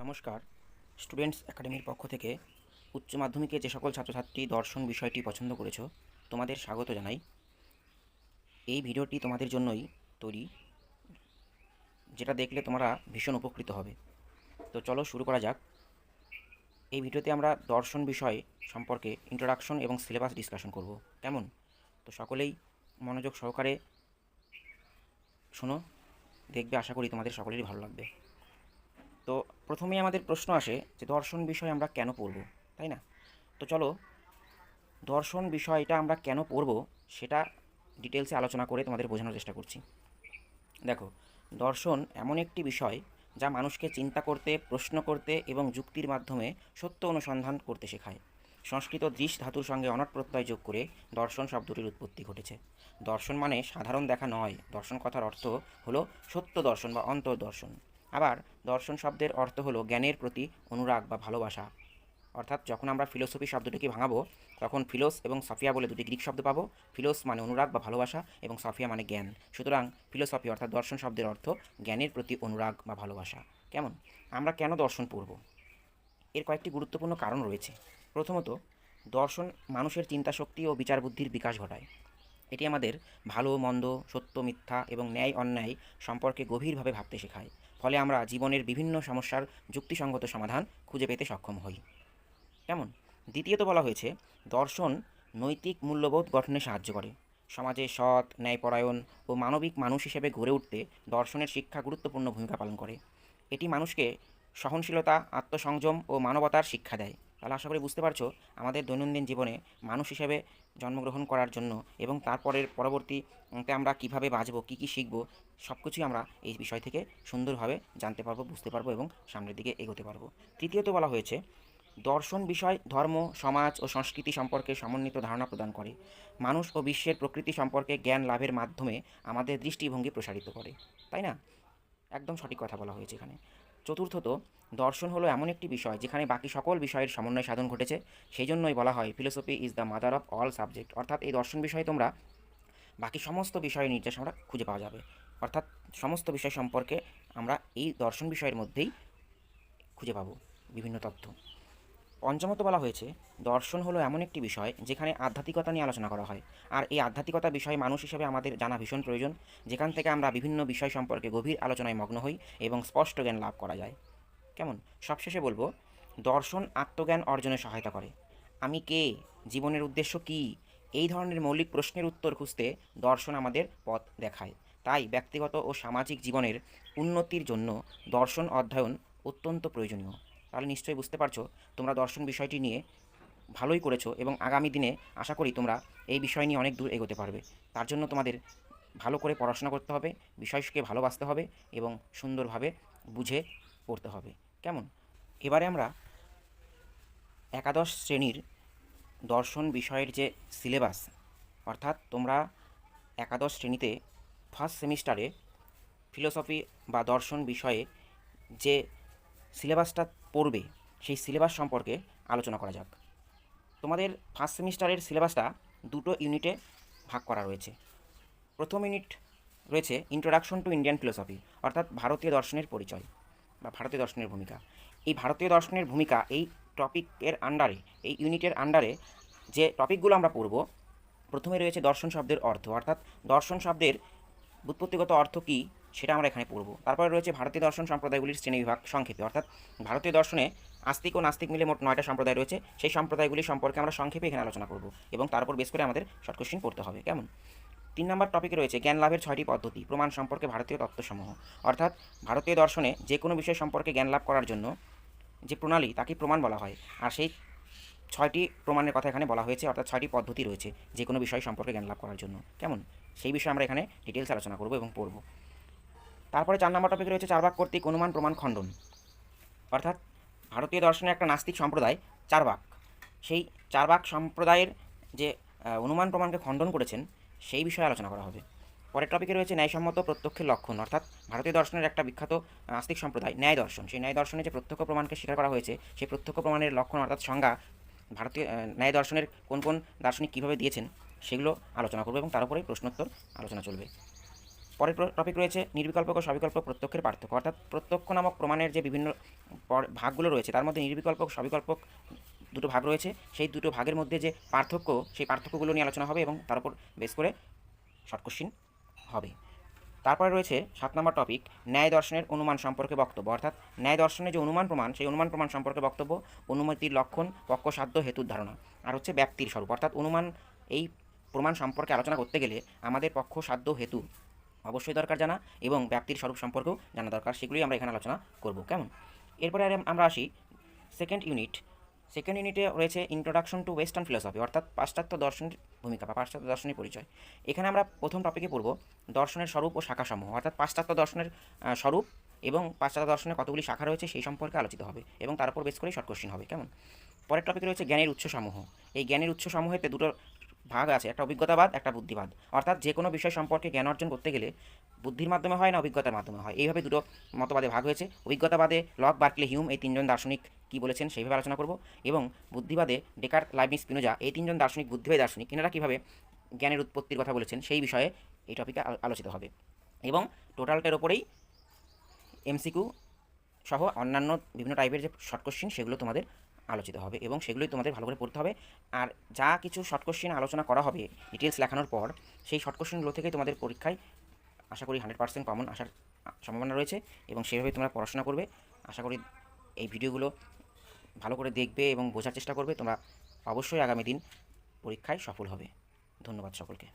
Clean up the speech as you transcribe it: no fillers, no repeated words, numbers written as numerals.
নমস্কার। স্টুডেন্টস একাডেমির পক্ষ থেকে উচ্চ মাধ্যমিকে যে সকল ছাত্রছাত্রী দর্শন বিষয়টি পছন্দ করেছো তোমাদের স্বাগত জানাই। এই ভিডিওটি তোমাদের জন্যই তৈরি, যেটা দেখলে তোমরা ভীষণ উপকৃত হবে। তো চলো শুরু করা যাক। এই ভিডিওতে আমরা দর্শন বিষয় সম্পর্কে ইন্ট্রোডাকশন এবং সিলেবাস ডিসকাশন করব। কেমন? তো সকলেই মনোযোগ সহকারে শোনো, দেখবে, আশা করি তোমাদের সকলেরই ভালো লাগবে। তো প্রথমেই আমাদের প্রশ্ন আসে যে দর্শন বিষয় আমরা কেন পড়ব, তাই না? তো চলো দর্শন বিষয়টা আমরা কেন পড়ব সেটা ডিটেলসে আলোচনা করে তোমাদের বোঝানোর চেষ্টা করছি। দেখো, দর্শন এমন একটি বিষয় যা মানুষকে চিন্তা করতে, প্রশ্ন করতে এবং যুক্তির মাধ্যমে সত্য অনুসন্ধান করতে শেখায়। সংস্কৃত দৃশ ধাতুর সঙ্গে অনট প্রত্যয় যোগ করে দর্শন শব্দটির উৎপত্তি ঘটেছে। দর্শন মানে সাধারণ দেখা নয়, দর্শন কথার অর্থ হলো সত্য দর্শন বা অন্তর্দর্শন। আবার দর্শন শব্দের অর্থ হলো জ্ঞানের প্রতি অনুরাগ বা ভালোবাসা। অর্থাৎ যখন আমরা ফিলোসফি শব্দটিকে ভাঙাবো তখন ফিলোস এবং সফিয়া বলে দুটি গ্রিক শব্দ পাবো। ফিলোস মানে অনুরাগ বা ভালোবাসা এবং সফিয়া মানে জ্ঞান। সুতরাং ফিলোসফি অর্থাৎ দর্শন শব্দের অর্থ জ্ঞানের প্রতি অনুরাগ বা ভালোবাসা। কেমন? আমরা কেন দর্শন পড়ব? এর কয়েকটি গুরুত্বপূর্ণ কারণ রয়েছে। প্রথমত, দর্শন মানুষের চিন্তাশক্তি ও বিচার বুদ্ধির বিকাশ ঘটায়। এটি আমাদের ভালো মন্দ, সত্য মিথ্যা এবং ন্যায় অন্যায় সম্পর্কে গভীরভাবে ভাবতে শেখায়। ফলে আমরা জীবনের বিভিন্ন সমস্যার যুক্তিসঙ্গত সমাধান খুঁজে পেতে সক্ষম হই। কেমন? দ্বিতীয়ত বলা হয়েছে দর্শন নৈতিক মূল্যবোধ গঠনে সাহায্য করে। সমাজে সৎ, ন্যায়পরায়ণ ও মানবিক মানুষ হিসেবে গড়ে উঠতে দর্শনের শিক্ষা গুরুত্বপূর্ণ ভূমিকা পালন করে। এটি মানুষকে সহনশীলতা, আত্মসংযম ও মানবতার শিক্ষা দেয়। তাহলে আশা করি বুঝতে পারছো, আমাদের দৈনন্দিন জীবনে মানুষ হিসেবে জন্মগ্রহণ করার জন্য এবং তারপরের পরবর্তীতে আমরা কীভাবে বাঁচবো, কী কী শিখবো, সব কিছুই আমরা এই বিষয় থেকে সুন্দরভাবে জানতে পারবো, বুঝতে পারবো এবং সামনের দিকে এগোতে পারবো। তৃতীয়ত বলা হয়েছে দর্শন বিষয় ধর্ম, সমাজ ও সংস্কৃতি সম্পর্কে সমন্বিত ধারণা প্রদান করে। মানুষ ও বিশ্বের প্রকৃতি সম্পর্কে জ্ঞান লাভের মাধ্যমে আমাদের দৃষ্টিভঙ্গি প্রসারিত করে, তাই না? একদম সঠিক কথা বলা হয়েছে এখানে। চতুর্থত, দর্শন হলো এমন একটি বিষয় যেখানে বাকি সকল বিষয়ের সমন্বয় সাধন ঘটেছে। সেই জন্যই বলা হয় philosophy is the mother of all subject. অর্থাৎ এই দর্শন বিষয়ে তোমরা বাকি সমস্ত বিষয়ের নির্দেশ আমরা খুঁজে পাওয়া যাবে। অর্থাৎ সমস্ত বিষয় সম্পর্কে আমরা এই দর্শন বিষয়ের মধ্যেই খুঁজে পাবো বিভিন্ন তথ্য। পঞ্চমত বলা হয়েছে দর্শন হলো এমন একটি বিষয় যেখানে আধ্যাত্মিকতা নিয়ে আলোচনা করা হয়। আর এই আধ্যাত্মিকতা বিষয় মানুষ হিসেবে আমাদের জানা ভীষণ প্রয়োজন, যেখান থেকে আমরা বিভিন্ন বিষয় সম্পর্কে গভীর আলোচনায় মগ্ন হই এবং স্পষ্ট জ্ঞান লাভ করা যায়। কেমন? সবশেষে বলবো, দর্শন আত্মজ্ঞান অর্জনে সহায়তা করে। আমি কে? জীবনের উদ্দেশ্য কী? এই ধরনের মৌলিক প্রশ্নের উত্তর খুঁজতে দর্শন আমাদের পথ দেখায়। তাই ব্যক্তিগত ও সামাজিক জীবনের উন্নতির জন্য দর্শন অধ্যয়ন অত্যন্ত প্রয়োজনীয়। তাহলে নিশ্চয়ই বুঝতে পারছো তোমরা দর্শন বিষয়টি নিয়ে ভালোই করেছো এবং আগামী দিনে আশা করি তোমরা এই বিষয় নিয়ে অনেক দূর এগোতে পারবে। তার জন্য তোমাদের ভালো করে পড়াশোনা করতে হবে, বিষয়কে ভালোবাসতে হবে এবং সুন্দরভাবে বুঝে পড়তে হবে। কেমন? এবারে আমরা একাদশ শ্রেণীর দর্শন বিষয়ের যে সিলেবাস, অর্থাৎ তোমরা একাদশ শ্রেণীতে ফার্স্ট সেমিস্টারে ফিলোসফি বা দর্শন বিষয়ে যে সিলেবাসটা পড়বে সেই সিলেবাস সম্পর্কে আলোচনা করা যাক। তোমাদের ফার্স্ট সেমিস্টারের সিলেবাসটা দুটো ইউনিটে ভাগ করা রয়েছে। প্রথম ইউনিট রয়েছে ইন্ট্রোডাকশন টু ইন্ডিয়ান ফিলোসফি, অর্থাৎ ভারতীয় দর্শনের পরিচয় বা ভারতীয় দর্শনের ভূমিকা। এই ভারতীয় দর্শনের ভূমিকা এই টপিকের আন্ডারে, এই ইউনিটের আন্ডারে যে টপিকগুলো আমরা পড়ব, প্রথমে রয়েছে দর্শন শব্দের অর্থ, অর্থাৎ দর্শন শব্দের ব্যুৎপত্তিগত অর্থ কী সেটা আমরা এখানে পড়ব। তারপরে রয়েছে ভারতীয় দর্শন সম্প্রদায়গুলির শ্রেণীবিভাগ সংক্ষেপে, অর্থাৎ ভারতীয় দর্শনে আস্তিক ও নাস্তিক মিলে মোট 9টা সম্প্রদায় রয়েছে। সেই সম্প্রদায়গুলি সম্পর্কে আমরা সংক্ষেপে এখানে আলোচনা করব এবং তার উপর বেস করে আমাদের শর্ট কোশ্চেন পড়তে হবে। কেমন? 3 নম্বর টপিকে রয়েছে জ্ঞান লাভের 6টি পদ্ধতি, প্রমাণ সম্পর্কে ভারতীয় তত্ত্বসমূহ। অর্থাৎ ভারতীয় দর্শনে যে কোনো বিষয় সম্পর্কে জ্ঞান লাভ করার জন্য যে প্রণালী তাকে প্রমাণ বলা হয়। আর সেই 6টি প্রমাণের কথা এখানে বলা হয়েছে, অর্থাৎ 6টি পদ্ধতি রয়েছে যে কোনো বিষয় সম্পর্কে জ্ঞান লাভ করার জন্য। কেমন? সেই বিষয়ে আমরা এখানে ডিটেলস আলোচনা করব এবং পড়ব। তারপরে 4 নম্বর টপিকে রয়েছে চারবাক কর্তৃক অনুমান প্রমাণ খণ্ডন। অর্থাৎ ভারতীয় দর্শনের একটা নাস্তিক সম্প্রদায় চারবাক, সেই চারবাক সম্প্রদায়ের যে অনুমান প্রমাণকে খণ্ডন করেছেন সেই বিষয়ে আলোচনা করা হবে। পরের টপিকে রয়েছে ন্যায়সম্মত প্রত্যক্ষের লক্ষণ। অর্থাৎ ভারতীয় দর্শনের একটা বিখ্যাত নাস্তিক সম্প্রদায় ন্যায় দর্শন, সেই ন্যায় দর্শনে যে প্রত্যক্ষ প্রমাণকে স্বীকার করা হয়েছে সেই প্রত্যক্ষ প্রমাণের লক্ষণ অর্থাৎ সংজ্ঞা ভারতীয় ন্যায় দর্শনের কোন কোন দার্শনিক কীভাবে দিয়েছেন সেগুলো আলোচনা করবে এবং তার উপরেই প্রশ্নোত্তর আলোচনা চলবে। পরের টপিক রয়েছে নির্বিকল্পক ও সবিকল্পক প্রত্যক্ষের পার্থক্য, অর্থাৎ প্রত্যক্ষ নামক প্রমাণের যে বিভিন্ন ভাগগুলো রয়েছে তার মধ্যে নির্বিকল্পক সবিকল্পক দুটো ভাগ রয়েছে। সেই দুটো ভাগের মধ্যে যে পার্থক্য, সেই পার্থক্যগুলো নিয়ে আলোচনা হবে এবং তার উপর বেস করে শর্ট কোশ্চিন হবে। তারপরে রয়েছে 7 নম্বর টপিক ন্যায় দর্শনের অনুমান সম্পর্কে বক্তব্য, অর্থাৎ ন্যায় দর্শনে যে অনুমান প্রমাণ, সেই অনুমান প্রমাণ সম্পর্কে বক্তব্য, অনুমতির লক্ষণ, পক্ষসাধ্য, হেতুর ধারণা, আর হচ্ছে ব্যাপ্তির স্বরূপ, অর্থাৎ অনুমান এই প্রমাণ সম্পর্কে আলোচনা করতে গেলে আমাদের পক্ষ, সাধ্য, হেতু অবশ্যই দরকার জানা এবং ব্যাপ্তির স্বরূপ সম্পর্কেও জানা দরকার। সেগুলি আমরা এখানে আলোচনা করব। কেমন? এরপরে আমরা আসি সেকেন্ড ইউনিটে রয়েছে ইন্ট্রোডাকশন টু ওয়েস্টার্ন ফিলসফি, অর্থাৎ পাশ্চাত্য দর্শনের ভূমিকা বা পাশ্চাত্য দর্শনের পরিচয়। এখানে আমরা প্রথম টপিকে পড়ব দর্শনের স্বরূপ ও শাখাসমূহ, অর্থাৎ পাশ্চাত্য দর্শনের স্বরূপ এবং পাশ্চাত্য দর্শনের কতগুলি শাখা রয়েছে সেই সম্পর্কে আলোচিত হবে এবং তার উপর বেস করেই শর্ট কোশ্চিন হবে। কেমন? পরের টপিক রয়েছে জ্ঞানের উৎসসমূহ। এই জ্ঞানের উৎসসমূহেতে দুটো ভাগ আছে, একটা অভিজ্ঞতাবাদ, একটা বুদ্ধিবাদ, অর্থাৎ যে কোনো বিষয় সম্পর্কে জ্ঞান অর্জন করতে গেলে বুদ্ধির মাধ্যমে হয় না অভিজ্ঞতার মাধ্যমে হয়। এইভাবে দুটো মতবাদে ভাগ হয়েছে। অভিজ্ঞতাবাদে লক, বার্কলে, হিউম এই তিনজন দার্শনিক কী বলেছেন সেইভাবে আলোচনা করব, এবং বুদ্ধিবাদে ডেকার্ট, লাইবনিজ, স্পিনোজা এই তিনজন দার্শনিক, বুদ্ধিবাদী দার্শনিক, এনারা কীভাবে জ্ঞানের উৎপত্তির কথা বলেছেন সেই বিষয়ে এই টপিকে আলোচিত হবে। এবং টোটালটার ওপরেই এমসিকিউ সহ অন্যান্য বিভিন্ন টাইপের যে শর্ট কোশ্চিন সেগুলো তোমাদের আলোচিত হবে এবং সেগুলোই তোমাদের ভালো করে পড়তে হবে। আর যা কিছু শর্ট কোশ্চিন আলোচনা করা হবে ডিটেলস লেখানোর পর, সেই শর্ট কোশ্চিনগুলো থেকেই তোমাদের পরীক্ষায় আশা করি 100% কমন আসার সম্ভাবনা রয়েছে এবং সেভাবে তোমরা পড়াশোনা করবে। আশা করি এই ভিডিওগুলো ভালো করে দেখবে এবং বোঝার চেষ্টা করবে, তোমরা অবশ্যই আগামী দিন পরীক্ষায় সফল হবে। ধন্যবাদ সকলকে।